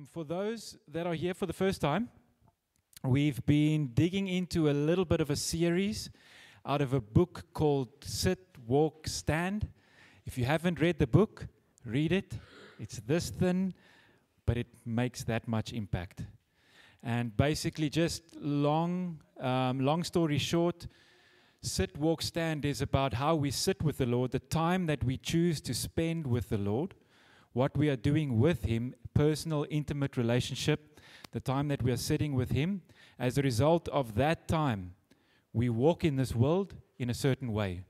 For those that are here for the first time, we've been digging into a little bit of a series out of a book called Sit, Walk, Stand. If you haven't read the book, read it. It's this thin, but it makes that much impact. And basically, just long story short, Sit, Walk, Stand is about how we sit with the Lord, the time that we choose to spend with the Lord, what we are doing with Him, personal, intimate relationship, the time that we are sitting with Him. As a result of that time, we walk in this world in a certain way.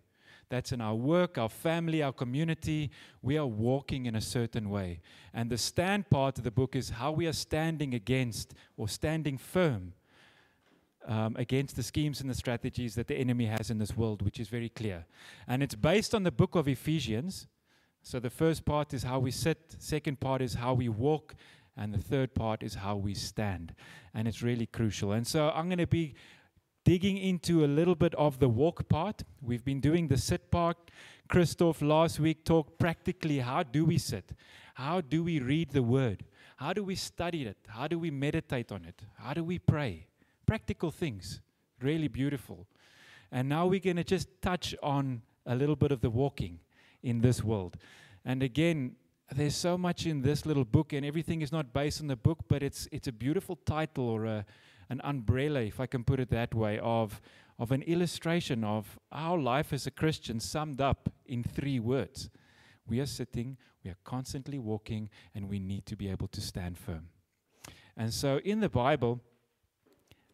That's in our work, our family, our community. We are walking in a certain way. And the stand part of the book is how we are standing against or standing firm against the schemes and the strategies that the enemy has in this world, which is very clear. And it's based on the book of Ephesians. So the first part is how we sit, second part is how we walk, and the third part is how we stand. And it's really crucial. And so I'm going to be digging into a little bit of the walk part. We've been doing the sit part. Christoph last week talked practically how do we sit? How do we read the word? How do we study it? How do we meditate on it? How do we pray? Practical things. Really beautiful. And now we're going to just touch on a little bit of the walking in this world. And again, there's so much in this little book, and everything is not based on the book, but it's a beautiful title or an umbrella, if I can put it that way, of an illustration of our life as a Christian summed up in 3 words. We are sitting, we are constantly walking, and we need to be able to stand firm. And so in the Bible,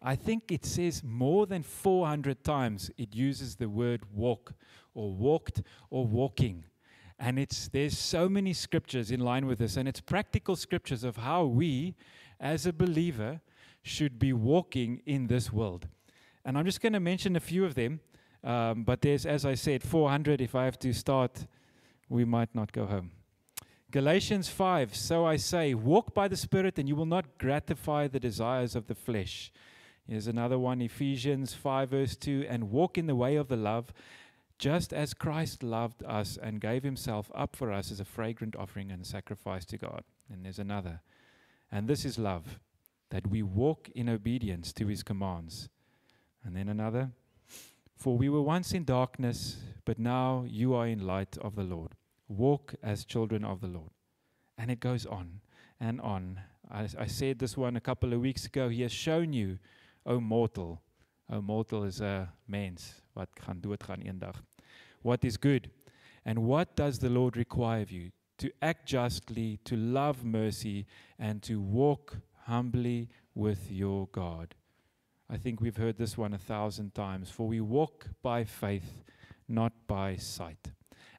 I think it says more than 400 times it uses the word walk or walked or walking. And there's so many scriptures in line with this, and it's practical scriptures of how we, as a believer, should be walking in this world. And I'm just going to mention a few of them, but there's, as I said, 400. If I have to start, we might not go home. Galatians 5, so I say, walk by the Spirit, and you will not gratify the desires of the flesh. Here's another one, Ephesians 5, verse 2, and walk in the way of the love, just as Christ loved us and gave Himself up for us as a fragrant offering and sacrifice to God. And there's another, and this is love, that we walk in obedience to His commands. And then another, for we were once in darkness, but now you are in light of the Lord. Walk as children of the Lord. And it goes on and on. I said this one a couple of weeks ago. He has shown you, O mortal is a mens wat gaan doodgaan eendag. What is good? And what does the Lord require of you? To act justly, to love mercy, and to walk humbly with your God. I think we've heard this one 1,000 times. For we walk by faith, not by sight.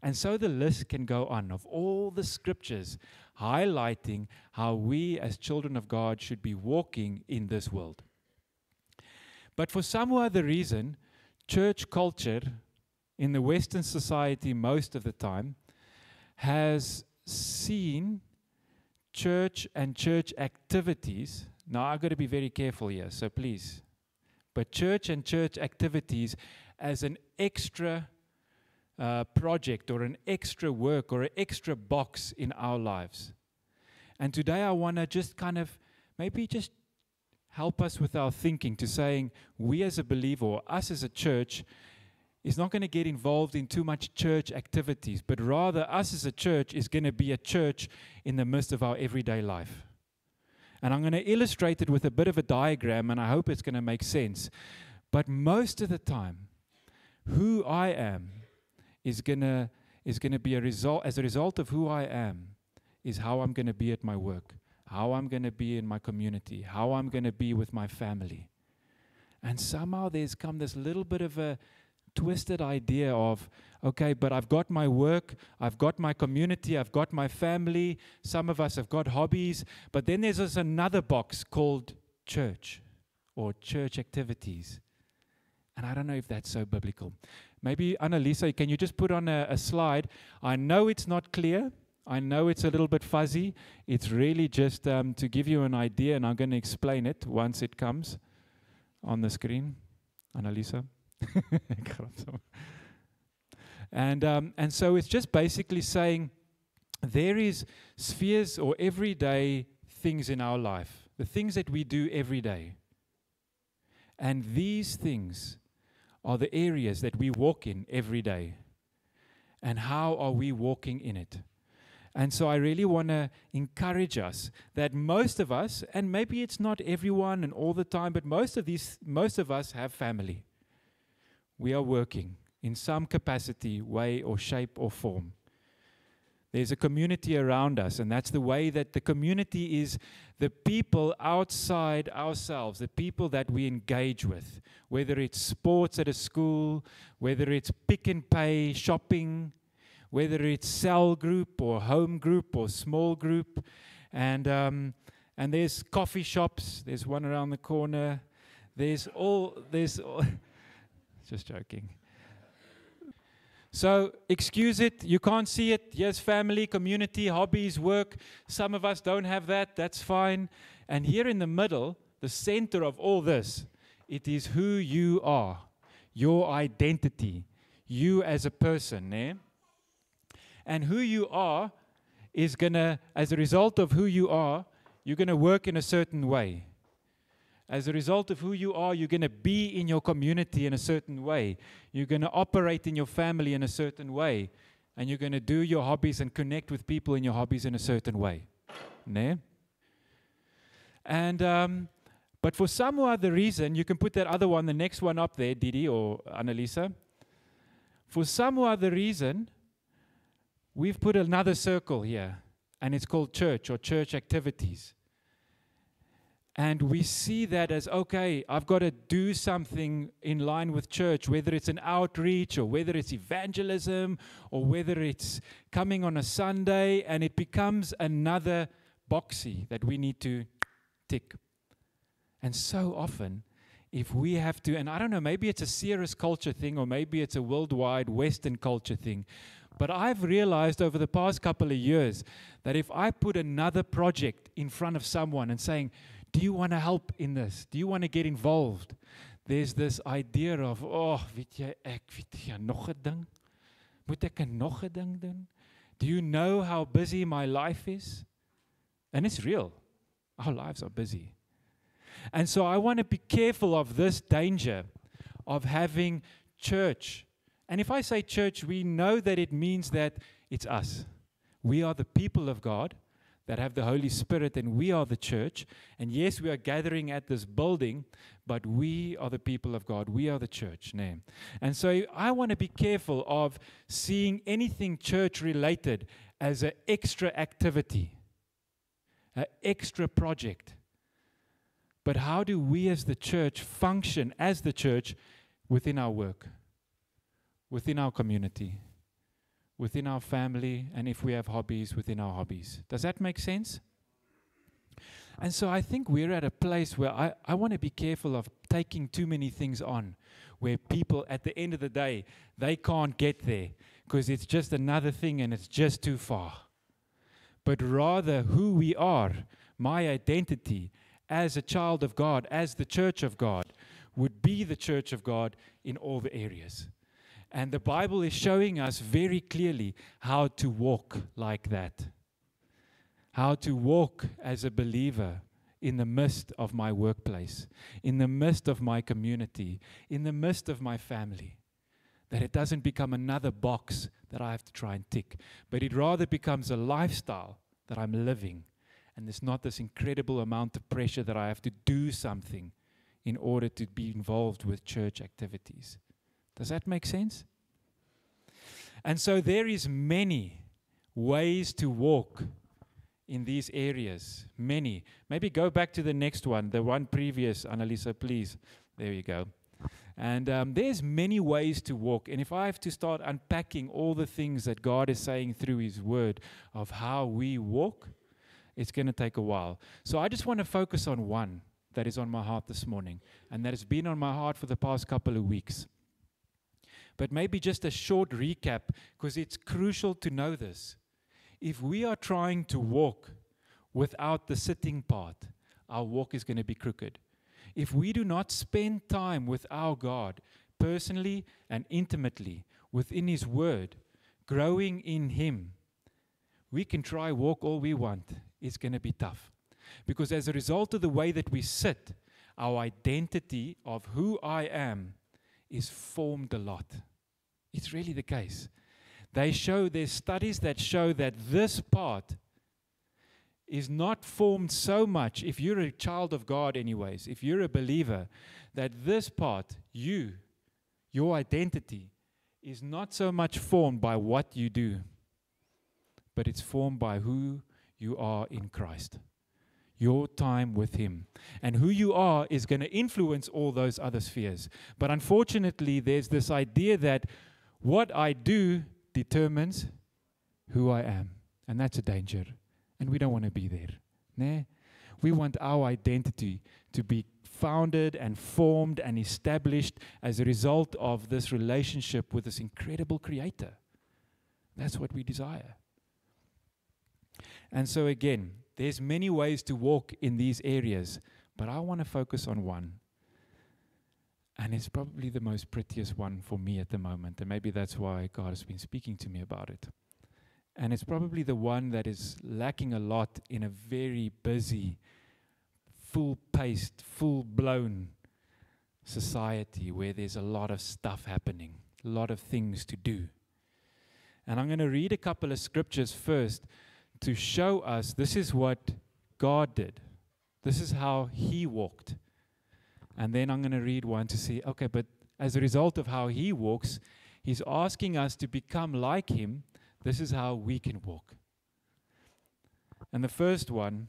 And so the list can go on of all the scriptures highlighting how we as children of God should be walking in this world. But for some other reason, church culture in the Western society most of the time has seen church and church activities. Now, I've got to be very careful here, so please. But church and church activities as an extra project or an extra work or an extra box in our lives. And today I want to just kind of maybe just help us with our thinking to saying we as a believer or us as a church is not going to get involved in too much church activities, but rather us as a church is going to be a church in the midst of our everyday life. And I'm going to illustrate it with a bit of a diagram, and I hope it's going to make sense. But most of the time, who I am is going to be as a result of who I am is how I'm going to be at my work, how I'm going to be in my community, how I'm going to be with my family. And somehow there's come this little bit of a twisted idea of, okay, but I've got my work, I've got my community, I've got my family, some of us have got hobbies, but then there's this another box called church or church activities. And I don't know if that's so biblical. Maybe, Annalisa, can you just put on a slide? I know it's not clear. I know it's a little bit fuzzy. It's really just to give you an idea, and I'm going to explain it once it comes on the screen. Annalisa? And so it's just basically saying there is spheres or everyday things in our life, the things that we do every day. And these things are the areas that we walk in every day. And how are we walking in it? And so I really want to encourage us that most of us, and maybe it's not everyone and all the time, but most of us have family. We are working in some capacity, way or shape or form. There's a community around us, and that's the way that the community is the people outside ourselves, the people that we engage with, whether it's sports at a school, whether it's pick and pay, shopping, whether it's cell group or home group or small group. And there's coffee shops. There's one around the corner. There's all just joking. So, excuse it, you can't see it. Yes, family, community, hobbies, work. Some of us don't have that, that's fine. And here in the middle, the center of all this, it is who you are, your identity, you as a person. Eh? And who you are is going to, as a result of who you are, you're going to work in a certain way. As a result of who you are, you're going to be in your community in a certain way. You're going to operate in your family in a certain way. And you're going to do your hobbies and connect with people in your hobbies in a certain way. Ne? And, but for some other reason, you can put that other one, the next one up there, Didi or Annalisa. For some other reason, we've put another circle here. And it's called church or church activities. And we see that as, okay, I've got to do something in line with church, whether it's an outreach or whether it's evangelism or whether it's coming on a Sunday, and it becomes another boxy that we need to tick. And so often, if we have to, and I don't know, maybe it's a serious culture thing or maybe it's a worldwide Western culture thing, but I've realized over the past couple of years that if I put another project in front of someone and saying, do you want to help in this? Do you want to get involved? There's this idea of, oh, weet jy, ek weet jy nog 'n ding? Moet ek nog 'n ding doen? Do you know how busy my life is? And it's real. Our lives are busy. And so I want to be careful of this danger of having church. And if I say church, we know that it means that it's us. We are the people of God that have the Holy Spirit, and we are the church. And yes, we are gathering at this building, but we are the people of God. We are the church. Name. And so I want to be careful of seeing anything church-related as an extra activity, an extra project. But how do we as the church function as the church within our work, within our community, within our family, and if we have hobbies, within our hobbies? Does that make sense? And so I think we're at a place where I want to be careful of taking too many things on, where people at the end of the day, they can't get there because it's just another thing and it's just too far. But rather who we are, my identity as a child of God, as the church of God, would be the church of God in all the areas. And the Bible is showing us very clearly how to walk like that. How to walk as a believer in the midst of my workplace, in the midst of my community, in the midst of my family. That it doesn't become another box that I have to try and tick, but it rather becomes a lifestyle that I'm living. And there's not this incredible amount of pressure that I have to do something in order to be involved with church activities. Does that make sense? And so there is many ways to walk in these areas. Many. Maybe go back to the next one, the one previous, Annalisa, please. There you go. And there's many ways to walk. And if I have to start unpacking all the things that God is saying through His Word of how we walk, it's going to take a while. So I just want to focus on one that is on my heart this morning, and that has been on my heart for the past couple of weeks. But maybe just a short recap, because it's crucial to know this. If we are trying to walk without the sitting part, our walk is going to be crooked. If we do not spend time with our God, personally and intimately, within His Word, growing in Him, we can try walk all we want. It's going to be tough. Because as a result of the way that we sit, our identity of who I am is formed a lot. It's really the case. There's studies that show that this part is not formed so much, if you're a child of God anyways, if you're a believer, that this part, your identity, is not so much formed by what you do, but it's formed by who you are in Christ. Your time with Him. And who you are is going to influence all those other spheres. But unfortunately, there's this idea that what I do determines who I am. And that's a danger. And we don't want to be there. Nah? We want our identity to be founded and formed and established as a result of this relationship with this incredible Creator. That's what we desire. And so again, there's many ways to walk in these areas, but I want to focus on one. And it's probably the most prettiest one for me at the moment, and maybe that's why God has been speaking to me about it. And it's probably the one that is lacking a lot in a very busy, full-paced, full-blown society where there's a lot of stuff happening, a lot of things to do. And I'm going to read a couple of scriptures first to show us this is what God did. This is how He walked. And then I'm going to read one to see, okay, but as a result of how He walks, He's asking us to become like Him. This is how we can walk. And the first one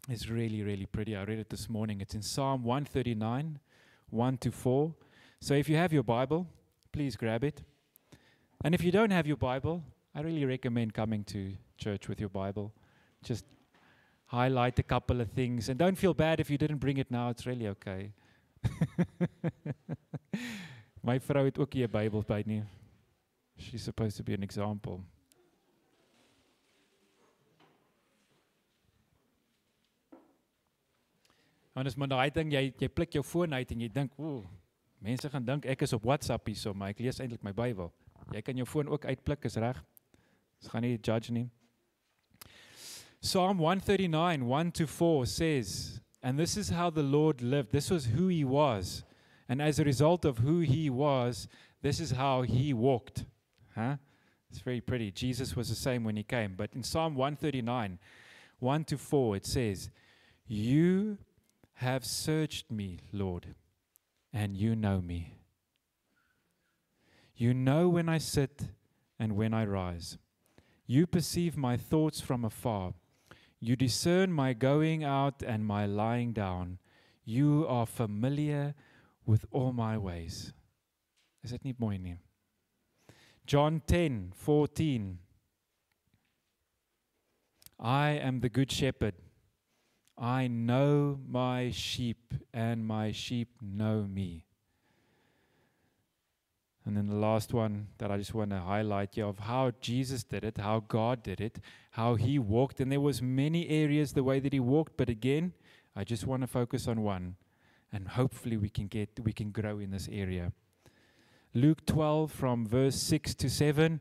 is really, really pretty. I read it this morning. It's in Psalm 139, 1-4. So if you have your Bible, please grab it. And if you don't have your Bible, I really recommend coming to church with your Bible. Just highlight a couple of things. And don't feel bad if you didn't bring it now. It's really okay. My vrou het ook nie 'n Bybel by nie. She's supposed to be an example. Anders maar daai ding, jy pluk jou foon uit en jy dink, mense gaan dink ek is op WhatsApp hierso, maar ek lees eintlik my Bybel. Jy kan jou foon ook uitpluk, is reg. Ons gaan nie judge nie. Psalm 139, 1-4 says, and this is how the Lord lived. This was who He was. And as a result of who He was, this is how He walked. It's very pretty. Jesus was the same when He came. But in Psalm 139, 1-4, it says, You have searched me, Lord, and you know me. You know when I sit and when I rise. You perceive my thoughts from afar. You discern my going out and my lying down. You are familiar with all my ways. Is dit nie mooi nie? John 10:14. I am the good shepherd. I know my sheep, and my sheep know me. And then the last one that I just want to highlight here of how Jesus did it, how God did it, how He walked. And there was many areas the way that He walked, but again, I just want to focus on one. And hopefully we can grow in this area. Luke 12 from verse 6-7.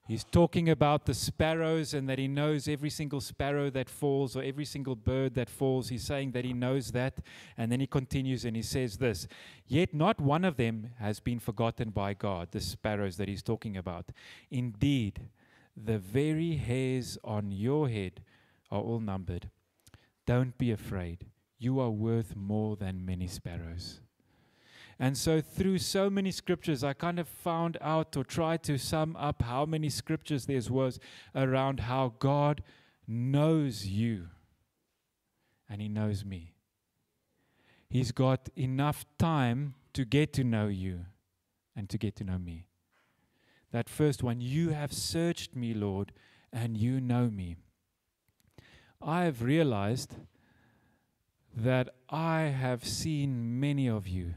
He's talking about the sparrows and that He knows every single sparrow that falls or every single bird that falls. He's saying that He knows that. And then He continues and He says this, Yet not one of them has been forgotten by God, the sparrows that He's talking about. Indeed, the very hairs on your head are all numbered. Don't be afraid. You are worth more than many sparrows. And so through so many scriptures, I kind of found out or tried to sum up how many scriptures there was around how God knows you and He knows me. He's got enough time to get to know you and to get to know me. That first one, you have searched me, Lord, and you know me. I have realized that I have seen many of you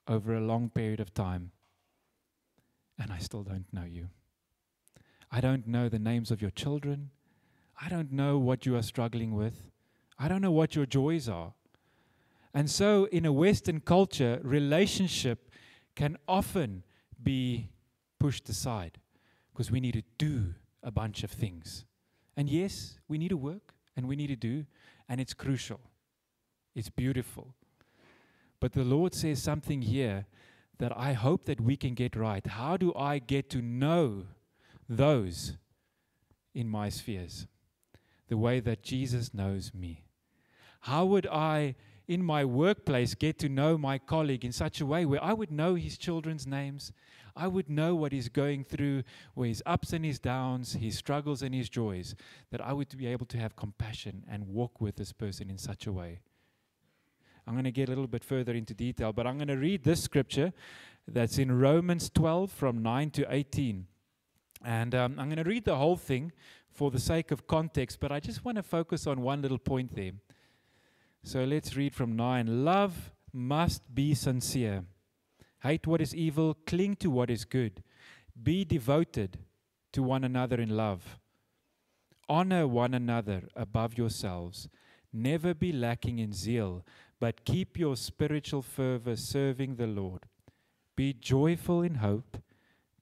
over a long period of time, and I still don't know you. I don't know the names of your children. I don't know what you are struggling with. I don't know what your joys are. And so in a Western culture, relationship can often be pushed aside because we need to do a bunch of things. And yes, we need to work and we need to do. and it's crucial. It's beautiful. But the Lord says something here that I hope that we can get right. How do I get to know those in my spheres the way that Jesus knows me? How would I, in my workplace, get to know my colleague in such a way where I would know his children's names, I would know what he's going through, where his ups and his downs, his struggles and his joys, that I would be able to have compassion and walk with this person in such a way? I'm going to get a little bit further into detail, but I'm going to read this scripture that's in Romans 12 from 9 to 18. And I'm going to read the whole thing for the sake of context, but I just want to focus on one little point there. So let's read from 9. Love must be sincere. Hate what is evil, cling to what is good. Be devoted to one another in love. Honor one another above yourselves. Never be lacking in zeal, but keep your spiritual fervor serving the Lord. Be joyful in hope,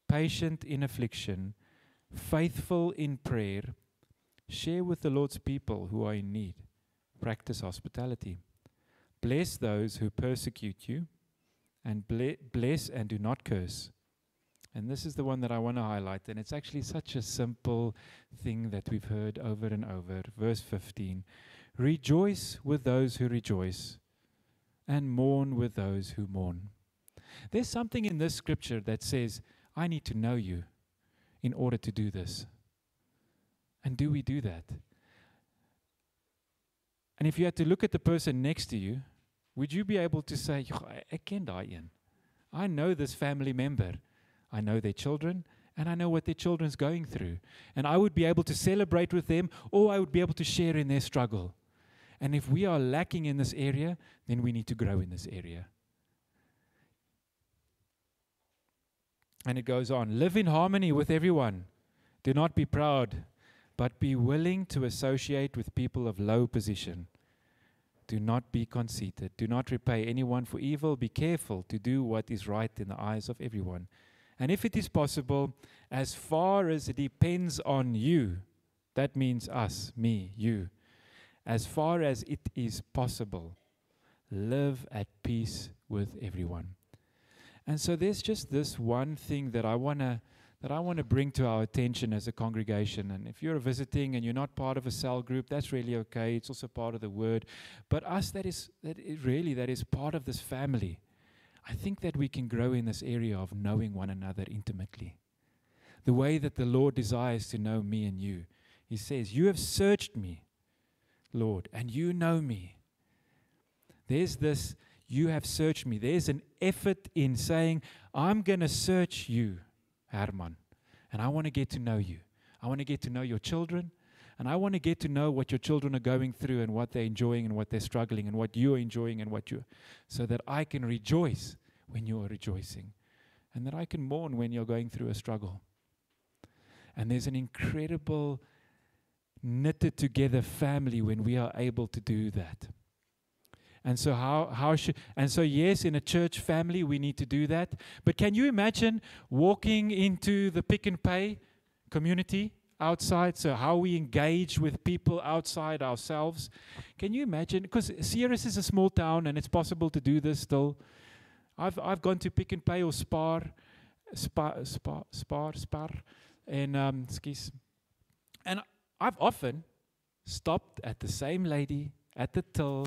patient in affliction, faithful in prayer. Share with the Lord's people who are in need. Practice hospitality. Bless those who persecute you, and bless and do not curse. And this is the one that I want to highlight, and it's actually such a simple thing that we've heard over and over. Verse 15. Rejoice with those who rejoice, and mourn with those who mourn. There's something in this scripture that says, I need to know you in order to do this. And do we do that? And if you had to look at the person next to you, would you be able to say, I ken daai een. I know this family member. I know their children, and I know what their children's going through. And I would be able to celebrate with them, or I would be able to share in their struggle. And if we are lacking in this area, then we need to grow in this area. And it goes on. Live in harmony with everyone. Do not be proud, but be willing to associate with people of low position. Do not be conceited. Do not repay anyone for evil. Be careful to do what is right in the eyes of everyone. And if it is possible, as far as it depends on you, that means us, me, you, as far as it is possible, live at peace with everyone. And so there's just this one thing that I want to bring to our attention as a congregation. And if you're visiting and you're not part of a cell group, that's really okay. It's also part of the word. But us, that is part of this family. I think that we can grow in this area of knowing one another intimately. The way that the Lord desires to know me and you. He says, you have searched me, Lord, and you know me. There's this, you have searched me. There's an effort in saying, I'm going to search you, Herman, and I want to get to know you. I want to get to know your children, and I want to get to know what your children are going through and what they're enjoying and what they're struggling and what you're enjoying and what you, so that I can rejoice when you are rejoicing, and that I can mourn when you're going through a struggle. And there's an incredible knitted together family when we are able to do that. And so yes, in a church family we need to do that. But can you imagine walking into the Pick n Pay community outside? So how we engage with people outside ourselves. Can you imagine? Because Ceres is a small town and it's possible to do this still. I've gone to Pick n Pay or Spar, and and I've often stopped at the same lady at the till,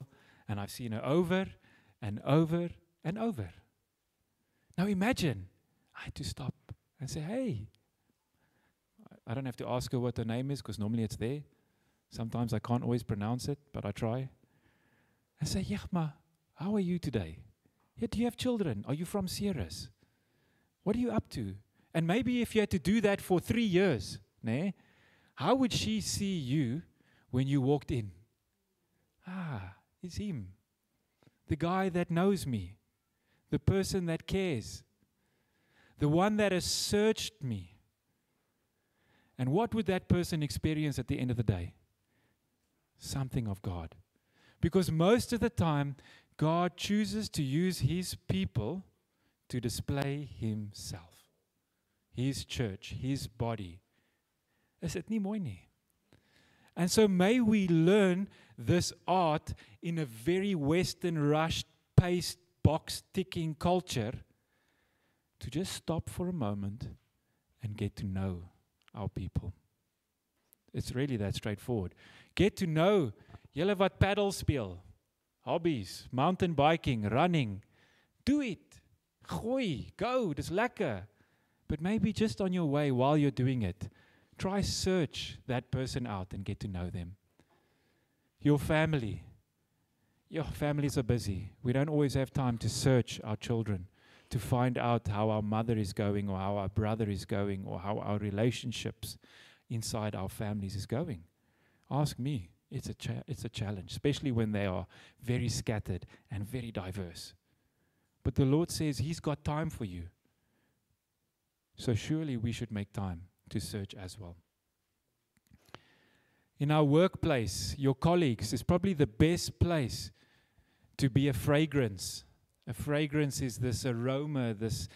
and I've seen her over and over and over. Now imagine, I had to stop and say, hey. I don't have to ask her what her name is, because normally it's there. Sometimes I can't always pronounce it, but I try. And say, Yachma, how are you today? Yeah, do you have children? Are you from Ceres? What are you up to? And maybe if you had to do that for 3 years, how would she see you when you walked in? It's him. The guy that knows me. The person that cares. The one that has searched me. And what would that person experience at the end of the day? Something of God. Because most of the time, God chooses to use His people to display Himself. His church, His body. Is dit nie mooi nie? And so may we learn this art in a very Western, rushed, paced, box-ticking culture to just stop for a moment and get to know our people. It's really that straightforward. Get to know julle wat paddle speel, hobbies, mountain biking, running. Do it. Gooi, go, dis lekker. But maybe just on your way while you're doing it, try search that person out and get to know them. Your family. Your families are busy. We don't always have time to search our children, to find out how our mother is going or how our brother is going or how our relationships inside our families is going. Ask me. It's a challenge, especially when they are very scattered and very diverse. But the Lord says He's got time for you. So surely we should make time to search as well. In our workplace, your colleagues is probably the best place to be a fragrance. A fragrance is this aroma. This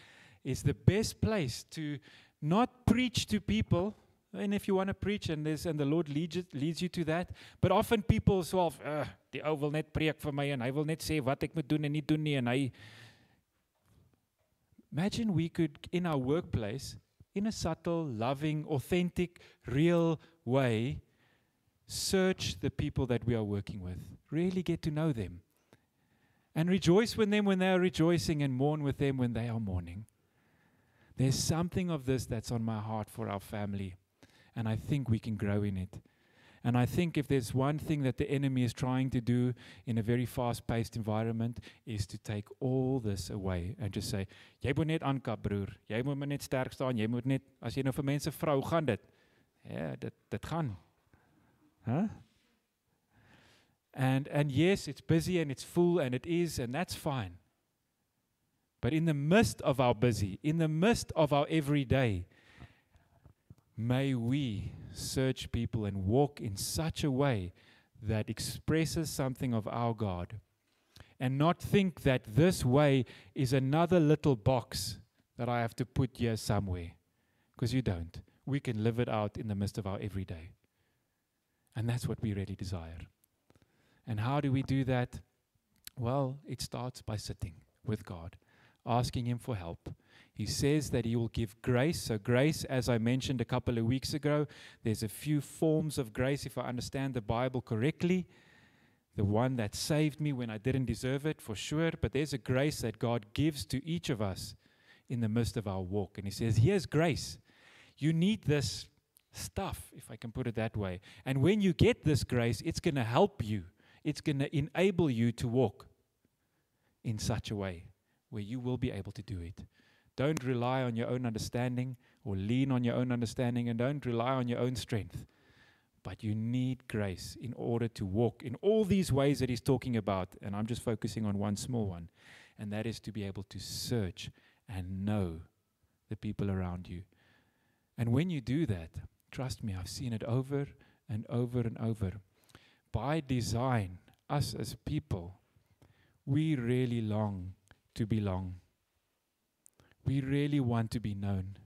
is the best place to not preach to people. And if you want to preach and the Lord leads you to that. But often people sê, die ou wil net preek vir my en hy wil net sê wat ek moet doen en nie doen nie en hy. Imagine we could, in our workplace, in a subtle, loving, authentic, real way, search the people that we are working with. Really get to know them. And rejoice with them when they are rejoicing and mourn with them when they are mourning. There's something of this that's on my heart for our family. And I think we can grow in it. And I think if there's one thing that the enemy is trying to do in a very fast-paced environment is to take all this away and just say, jy moet net aankap, broer. Jy moet net sterk staan. Jy moet net, as jy nou vir mense vrou, gaan dit. Ja, dit gaan. Huh? And yes, it's busy and it's full and it is, and that's fine. But in the midst of our busy, in the midst of our everyday, may we search people and walk in such a way that expresses something of our God. And not think that this way is another little box that I have to put here somewhere. Because you don't. We can live it out in the midst of our everyday. And that's what we really desire. And how do we do that? Well, it starts by sitting with God, asking Him for help. He says that He will give grace. So grace, as I mentioned a couple of weeks ago, there's a few forms of grace, if I understand the Bible correctly. The one that saved me when I didn't deserve it, for sure. But there's a grace that God gives to each of us in the midst of our walk. And He says, here's grace. You need this stuff, if I can put it that way. And when you get this grace, it's going to help you. It's going to enable you to walk in such a way where you will be able to do it. Don't rely on your own understanding or lean on your own understanding, and don't rely on your own strength. But you need grace in order to walk in all these ways that He's talking about. And I'm just focusing on one small one. And that is to be able to search and know the people around you. And when you do that, trust me, I've seen it over and over and over. By design, us as people, we really long to belong. We really want to be known.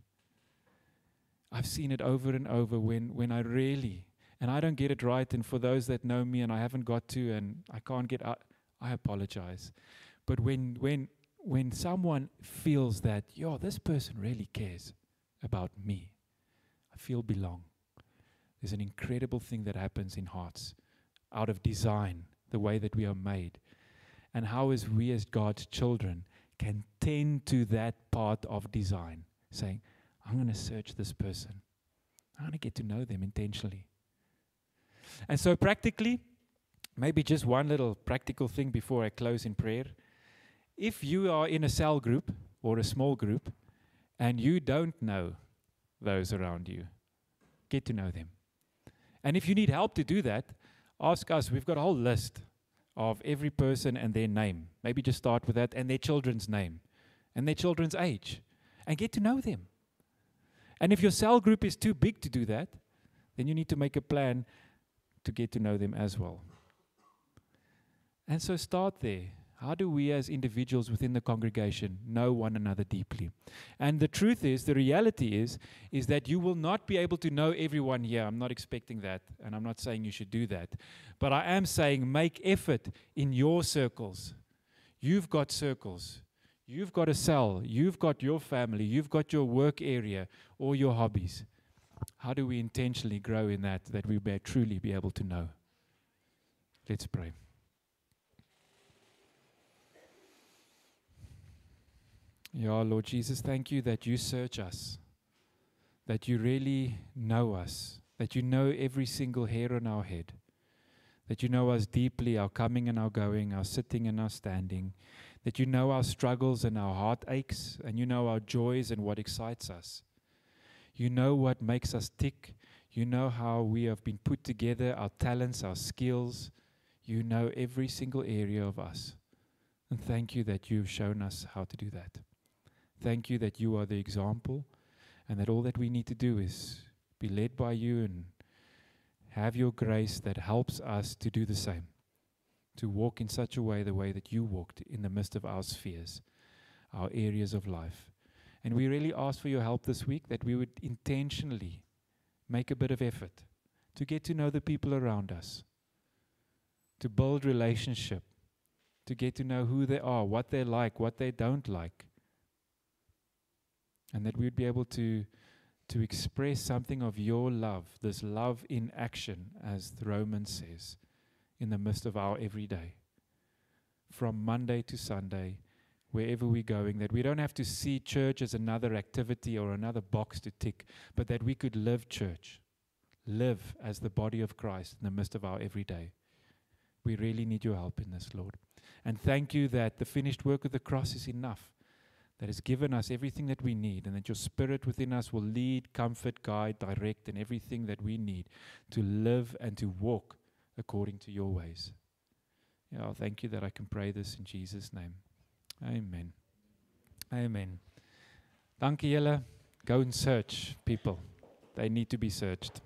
I've seen it over and over when I really, and I don't get it right, and for those that know me and I haven't got to and I can't get out, I apologize. But when someone feels that, this person really cares about me, I feel belong. There's an incredible thing that happens in hearts out of design, the way that we are made. And how is we as God's children can tend to that part of design, saying, I'm going to search this person. I'm going to get to know them intentionally. And so practically, maybe just one little practical thing before I close in prayer. If you are in a cell group or a small group and you don't know those around you, get to know them. And if you need help to do that, ask us. We've got a whole list of every person and their name. Maybe just start with that, and their children's name and their children's age, and get to know them. And if your cell group is too big to do that, then you need to make a plan to get to know them as well. And so start there. How do we as individuals within the congregation know one another deeply? And the truth is, the reality is that you will not be able to know everyone here. I'm not expecting that, and I'm not saying you should do that. But I am saying make effort in your circles. You've got circles. You've got a cell. You've got your family. You've got your work area or your hobbies. How do we intentionally grow in that we may truly be able to know? Let's pray. Yeah, Lord Jesus, thank you that you search us, that you really know us, that you know every single hair on our head, that you know us deeply, our coming and our going, our sitting and our standing, that you know our struggles and our heartaches, and you know our joys and what excites us. You know what makes us tick. You know how we have been put together, our talents, our skills. You know every single area of us. And thank you that you've shown us how to do that. Thank you that you are the example, and that all that we need to do is be led by you and have your grace that helps us to do the same, to walk in such a way, the way that you walked in the midst of our spheres, our areas of life. And we really ask for your help this week, that we would intentionally make a bit of effort to get to know the people around us, to build relationship, to get to know who they are, what they like, what they don't like. And that we'd be able to express something of your love, this love in action, as the Romans says, in the midst of our everyday. From Monday to Sunday, wherever we're going, that we don't have to see church as another activity or another box to tick, but that we could live church, live as the body of Christ in the midst of our everyday. We really need your help in this, Lord. And thank you that the finished work of the cross is enough, that has given us everything that we need, and that your Spirit within us will lead, comfort, guide, direct, and everything that we need to live and to walk according to your ways. Yeah, thank you that I can pray this in Jesus' name. Amen. Amen. Dankie julle. Go and search people. They need to be searched.